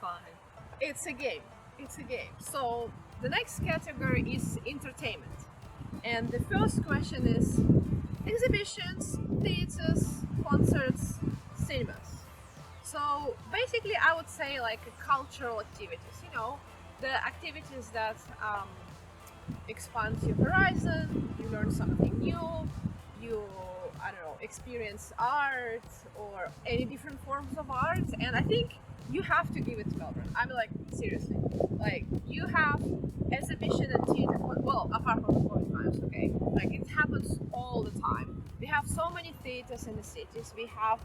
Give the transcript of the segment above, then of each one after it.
fine. It's a game. It's a game. So the next category is entertainment. And the first question is exhibitions, theaters, concerts, cinemas. So basically, I would say like cultural activities, the activities that expand your horizon, you learn something new, you, I don't know, experience art or any different forms of art. And I think you have to give it to Melbourne. I mean, like, seriously. Like, you have exhibition and theater, well, apart from the COVID times, okay? Like, it happens all the time. We have so many theaters in the cities. We have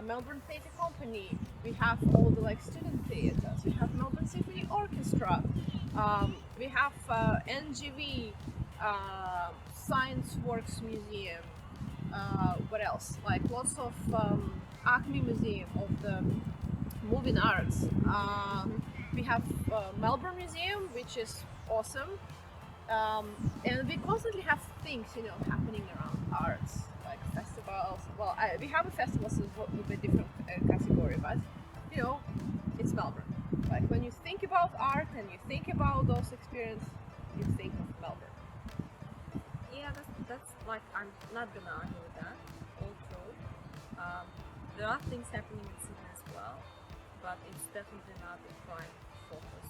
Melbourne Theatre Company. We have all the like student theaters. We have Melbourne Symphony Orchestra. We have NGV, Science Works Museum. What else? Like lots of Acme Museum of the Moving Arts. We have Melbourne Museum, which is awesome. And we constantly have things, happening around arts, like festivals. Well, we have a festival with a different category, but it's Melbourne. Like when you think about art and you think about those experiences, you think of Melbourne. Yeah, that's like, I'm not gonna argue with that. All true. There are things happening in Sydney as well, but it's definitely not the prime focus.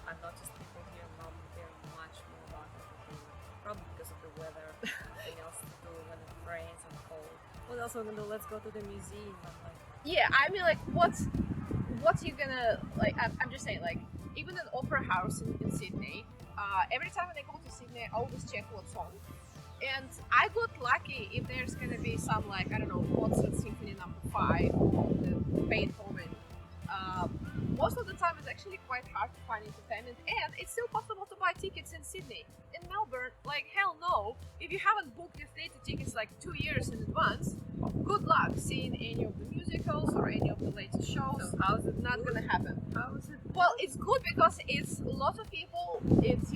I've noticed people here in Melbourne care much more about entertainment, probably because of the weather, nothing else to do when it rains and cold. What else are we gonna do? Let's go to the museum. I'm like, Yeah, I mean, like, what you gonna like? I'm just saying, like, even an opera house in Sydney. Every time when I go to Sydney, I always check what's on. And I got lucky if there's gonna be some, like, I don't know, Mozart Symphony No. 5 or the Beethoven. Most of the time it's actually quite hard to find entertainment, and it's still possible to buy tickets in Sydney. In Melbourne, like, hell no. If you haven't booked your theatre tickets like 2 years in advance, good luck seeing any of the musicals or any of the latest shows. so how's it Not good? gonna happen. How is it? Well, it's good because it's a lot of people. It's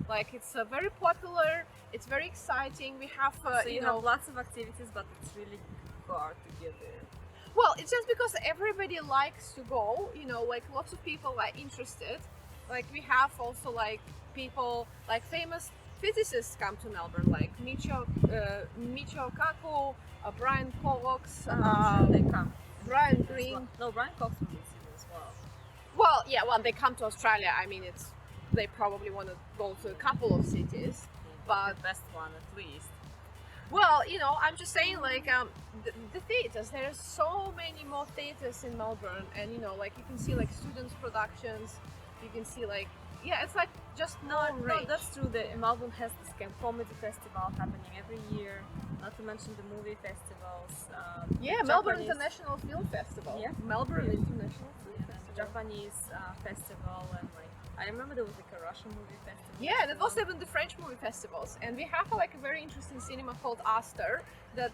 like it's very popular. It's very exciting. We have So you have lots of activities, but it's really hard to get there. Well, it's just because everybody likes to go. Like lots of people are interested. Like we have also like people like famous physicists come to Melbourne, like Michio Kaku, Brian Cox, They come. Brian Green. No, Brian Cox will be in Sydney as well. Well, yeah, when they come to Australia, I mean, they probably want to go to a couple of cities, but The best one at least. well, I'm just saying, like, the theaters. There's so many more theaters in Melbourne, and like you can see like students' productions. You can see like, yeah, it's like just No, range. that's true. Melbourne has this comedy festival happening every year. Not to mention the movie festivals. Yeah, Melbourne International Film Festival. Yeah. Melbourne International Film and Festival. Japanese festival, and like I remember there was like a Russian movie festival. Yeah, that was even the French movie festivals, and we have like a very interesting cinema called Aster that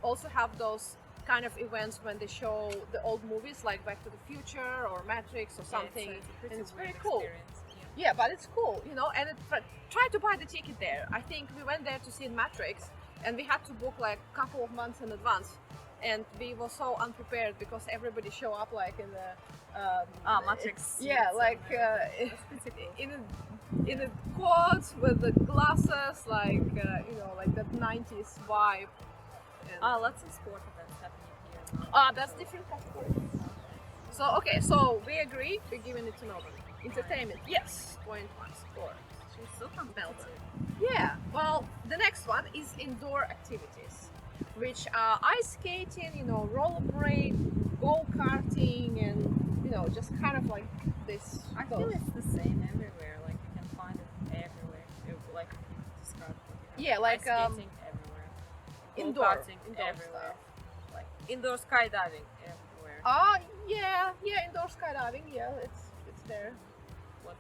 also have those kind of events when they show the old movies like Back to the Future or Matrix or something, Yeah, and it's very weird cool. experience, yeah. Yeah, but it's cool, and try to buy the ticket there. I think we went there to see Matrix, and we had to book like a couple of months in advance, and we were so unprepared because everybody show up like in the Matrix. yeah, like in a quad with the glasses, like like that 90s vibe. And, Lots of sport events happening here. that's different category. So we agree. We're giving it to Melbourne. Entertainment, yes. Point one. Sport. She's so Melbourne. Yeah. Well, the next one is indoor activities, which are ice skating, rollerblade, go karting, and just kind of like this. I feel it's the same everywhere. Like you can find it everywhere. Like describe it. Yeah, like, ice skating everywhere. indoor Go-karting indoor everywhere. stuff. Like indoor skydiving everywhere. Yeah, indoor skydiving. Yeah, it's there. What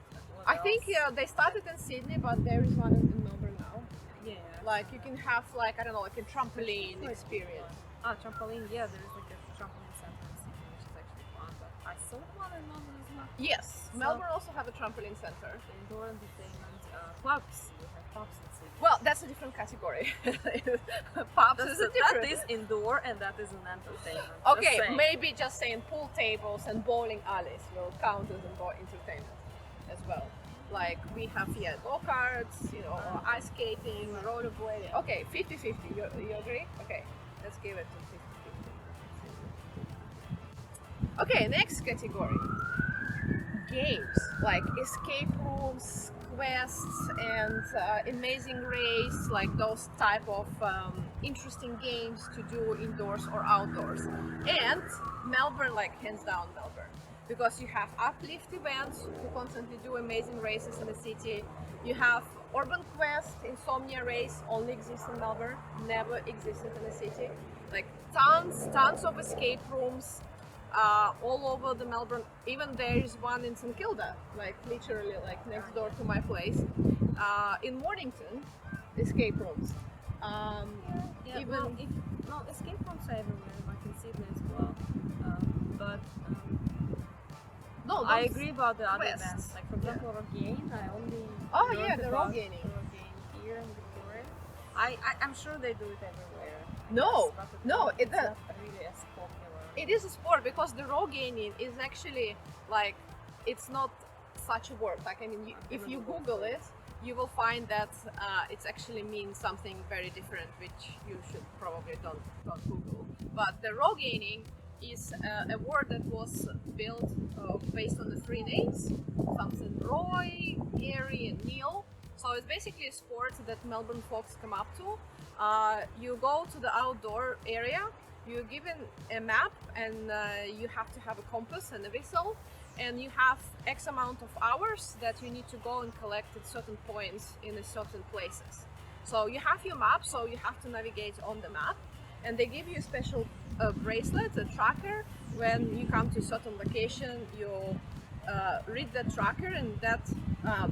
I think else? they started in Sydney, but there is one in Melbourne now. Yeah. Like you can have like, I don't know, like a trampoline experience. Trampoline. Yeah, there is like a trampoline center in Sydney, which is actually fun. But I saw one in Melbourne as well. Yes, So- Melbourne also have a trampoline center. The indoor entertainment clubs. We have Pubs in Sydney. Well, that's a different category. Pubs is a different. That is indoor and that is an entertainment. Okay, Just saying. maybe just saying pool tables and bowling alleys will count as entertainment as well. Like we have here go-karts, or ice skating, rollerblading. Okay, 50-50. You agree? Okay, let's give it to 50-50. Okay, next category. Games like escape rooms, quests, and amazing race, like those type of interesting games to do indoors or outdoors. And Melbourne, like hands down Melbourne, because you have uplift events who constantly do amazing races in the city. You have Urban Quest, Insomnia Race, only exists in Melbourne, never existed in the city. Like tons of escape rooms. All over the Melbourne. Even there is one in St Kilda, like literally like next door to my place. In Mornington, escape rooms. Escape rooms are everywhere, like in Sydney as well. But no, I agree about the other quests. events. Like for example, Rogaine, I only The about Rogaine. Rogaine here in Victoria. I'm sure they do it everywhere. No, it's not really as popular. It is a sport because the row gaining is actually like, it's not such a word. Like, I mean, if you Google it, you will find that it actually means something very different, which you should probably don't Google. But the row gaining is a word that was built based on the three names, something Roy, Gary, and Neil. So it's basically a sport that Melbourne folks come up to. You go to the outdoor area. You're given a map and you have to have a compass and a whistle, and you have X amount of hours that you need to go and collect at certain points in a certain places. So you have your map, so you have to navigate on the map, and they give you a special bracelet, a tracker. When you come to a certain location, you read that tracker, and that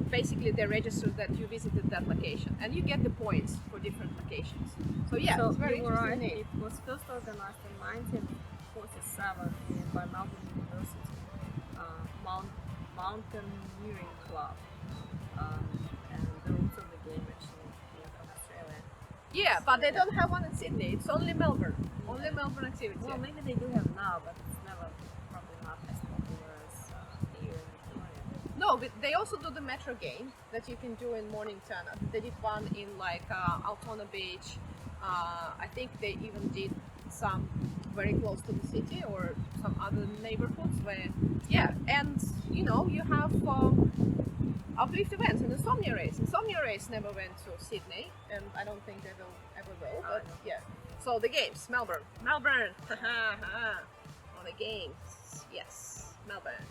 basically they register that you visited that location, and you get the points for different locations. So yeah, it's very interesting name. It was first organized in 1947 by Melbourne University Mountaineering Club, and the roots of the game actually came from Australia. Yeah, but they don't have one in Sydney. It's only Melbourne. Only Melbourne activity. Well, maybe they do have now, but it's probably not as popular as here in Victoria. No, but they also do the metro game that you can do in Mornington. They did one in like Altona Beach. I think they even did some very close to the city or some other neighborhoods where, yeah, and you have uplift events and Insomnia Race. Insomnia Race never went to Sydney, and I don't think they will ever will, but yeah. So the games, Melbourne. On the games, yes, Melbourne.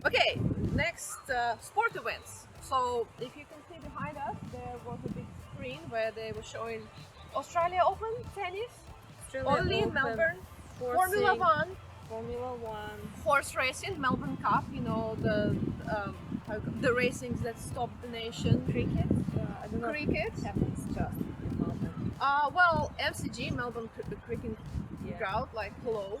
Okay, next sport events. So if you can see behind us, there was a big screen where they were showing Australia Open tennis, only in Melbourne, Formula One, horse racing, Melbourne Cup. The racings that stopped the nation. Cricket. I don't know. Cricket. If it happens just in Melbourne. Well, MCG, Melbourne Cricket Ground, like hello.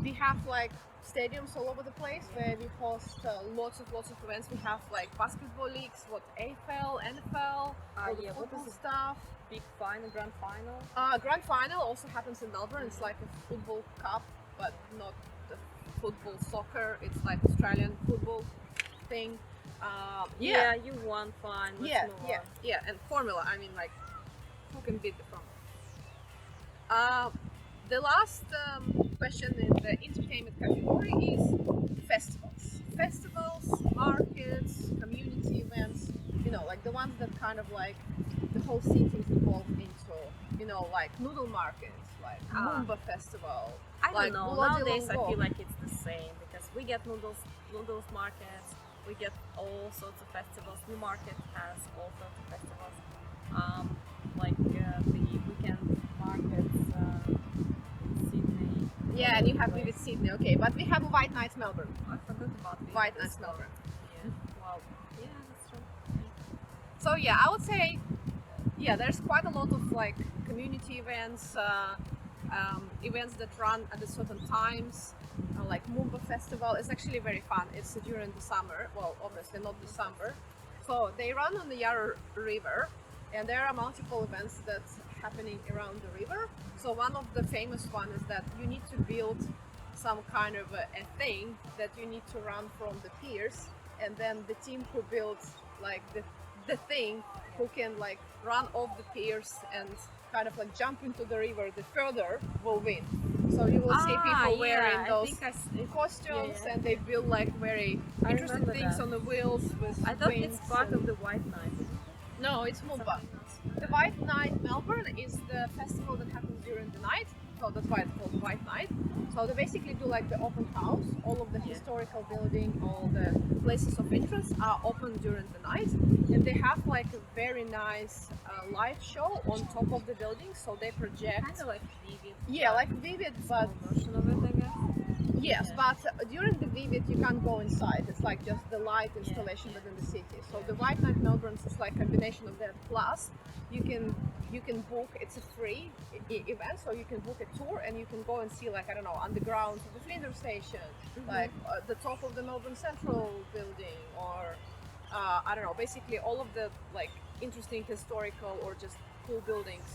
We have like stadiums all over the place where we host lots of events. We have like basketball leagues, AFL, NFL, all the football stuff. Big final, grand final. Grand final also happens in Melbourne. It's like a football cup, but not the football soccer. It's like Australian football thing. You won fine. Yeah. And Formula. I mean, like, who can beat the Formula? The last question in the entertainment category is festivals. Festivals, markets, community events. Like the ones that kind of like the whole city is involved into. Like noodle markets, like Moomba Festival. I don't know. Nowadays, I Longo. feel like it's the same because we get noodles markets. We get all sorts of festivals. Newmarket has all sorts of festivals. Like the weekend markets in Sydney. Yeah, and you have Vivid Sydney. Okay, but we have a White Nights Melbourne. I forgot about White Nights Melbourne. Yeah. Wow. Yeah, that's true. So yeah, I would say, there's quite a lot of like community events, events that run at a certain times. Like Moomba Festival is actually very fun. It's during the summer. Well, obviously not December. So they run on the Yarra River, and there are multiple events that's happening around the river. So one of the famous one is that you need to build some kind of a thing that you need to run from the piers, and then the team who builds like the thing who can like run off the piers and kind of like jump into the river the further will win. So you will see people wearing those costumes, and they build like very interesting things on the wheels with I thought wings it's part and- of the White Night. No, it's Mumba. The White Night Melbourne is the festival that happens during the night, so that's why it's called White Night. So they basically do like the open house. All of the historical building, all the places of interest are open during the night, and they have like a very nice light show on top of the building. So they project Kind of like Vivid. yeah, like Vivid, but Version of it, I guess. yes, Yeah. but during the Vivid you can't go inside. It's like just the light installation yeah. within the city. So the White Night Melbourne is like a combination of that. Plus, you can book. It's a free event, so you can book a tour and you can go and see like I don't know underground of the Flinders Station, like the top of the Melbourne Central building, or I don't know, basically all of the like interesting historical or just cool buildings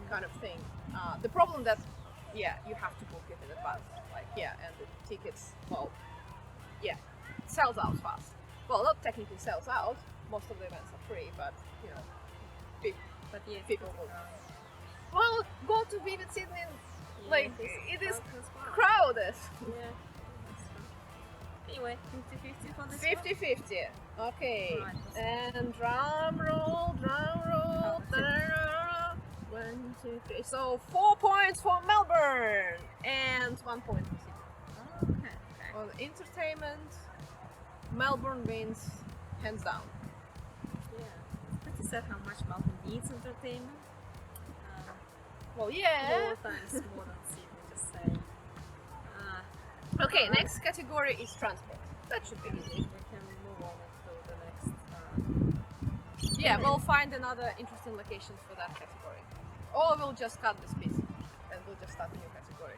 kind of thing. The problem that you have to book it in advance. And the tickets, sells out fast. Well, not technically sells out. Most of the events are free, but you know, But yeah, people will. Well, go to Vivid Sydney. Like it is crowded. Yeah. Anyway, 50-50 for this one? 50-50. Okay. Right, And drum roll, drum roll. Oh, 1, 2, 3. So 4 points for Melbourne and 1 point for Sydney. Okay. On entertainment, Melbourne wins hands down. Yeah. It's pretty sad how much Melbourne needs entertainment. Well, yeah. 4 times more than Sydney, just saying. Okay, Alright. next category is transport. That should be easy. We can move on to the next. Yeah, we'll find another interesting location for that category. Or we'll just cut this piece and we'll just start a new category.